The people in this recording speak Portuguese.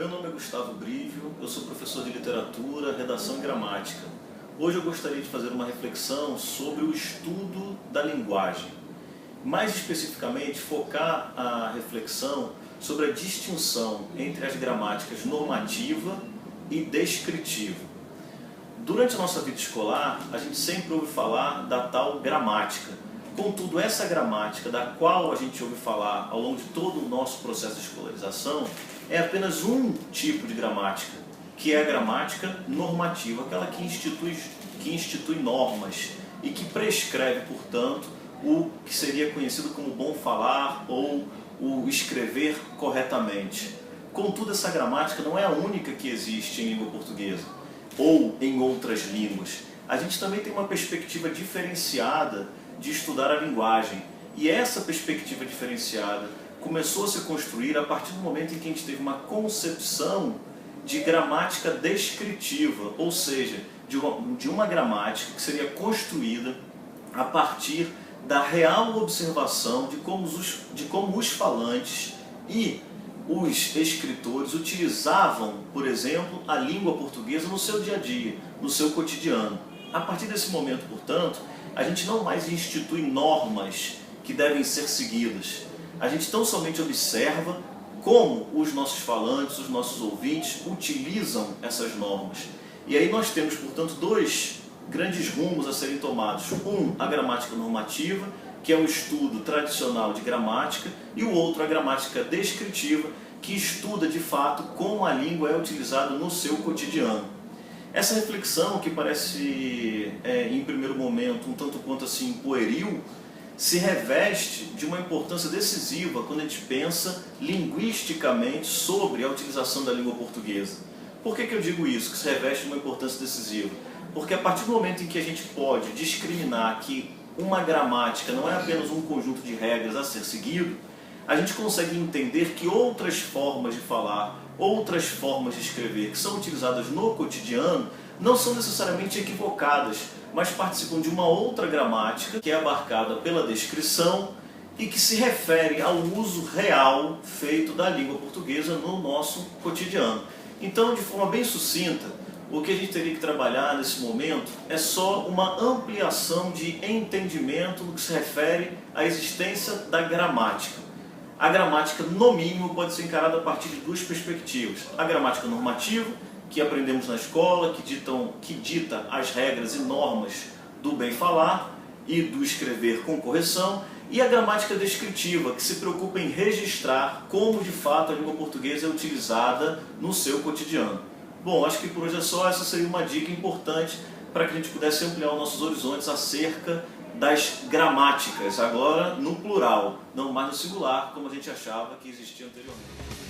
Meu nome é Gustavo Brívio, eu sou professor de literatura, redação e gramática. Hoje eu gostaria de fazer uma reflexão sobre o estudo da linguagem. Mais especificamente, focar a reflexão sobre a distinção entre as gramáticas normativa e descritiva. Durante a nossa vida escolar, a gente sempre ouve falar da tal gramática. Contudo, essa gramática da qual a gente ouve falar ao longo de todo o nosso processo de escolarização é apenas um tipo de gramática, que é a gramática normativa, aquela que institui normas e que prescreve, portanto, o que seria conhecido como bom falar ou o escrever corretamente. Contudo, essa gramática não é a única que existe em língua portuguesa ou em outras línguas. A gente também tem uma perspectiva diferenciada de estudar a linguagem. E essa perspectiva diferenciada começou a se construir a partir do momento em que a gente teve uma concepção de gramática descritiva, ou seja, de uma gramática que seria construída a partir da real observação de como os falantes e os escritores utilizavam, por exemplo, a língua portuguesa no seu dia a dia, no seu cotidiano. A partir desse momento, portanto, a gente não mais institui normas que devem ser seguidas. A gente tão somente observa como os nossos falantes, os nossos ouvintes utilizam essas normas. E aí nós temos, portanto, dois grandes rumos a serem tomados. Um, a gramática normativa, que é o estudo tradicional de gramática, e o outro, a gramática descritiva, que estuda de fato como a língua é utilizada no seu cotidiano. Essa reflexão, que parece, em primeiro momento, um tanto quanto assim pueril, se reveste de uma importância decisiva quando a gente pensa linguisticamente sobre a utilização da língua portuguesa. Por que eu digo isso, que se reveste de uma importância decisiva? Porque a partir do momento em que a gente pode discriminar que uma gramática não é apenas um conjunto de regras a ser seguido, a gente consegue entender que outras formas de falar, outras formas de escrever que são utilizadas no cotidiano não são necessariamente equivocadas, mas participam de uma outra gramática que é abarcada pela descrição e que se refere ao uso real feito da língua portuguesa no nosso cotidiano. Então, de forma bem sucinta, o que a gente teria que trabalhar nesse momento é só uma ampliação de entendimento no que se refere à existência da gramática. A gramática, no mínimo, pode ser encarada a partir de duas perspectivas. A gramática normativa, que aprendemos na escola, que dita as regras e normas do bem falar e do escrever com correção, e a gramática descritiva, que se preocupa em registrar como de fato a língua portuguesa é utilizada no seu cotidiano. Bom, acho que por hoje é só. Essa seria uma dica importante para que a gente pudesse ampliar os nossos horizontes acerca das gramáticas, agora no plural, não mais no singular, como a gente achava que existia anteriormente.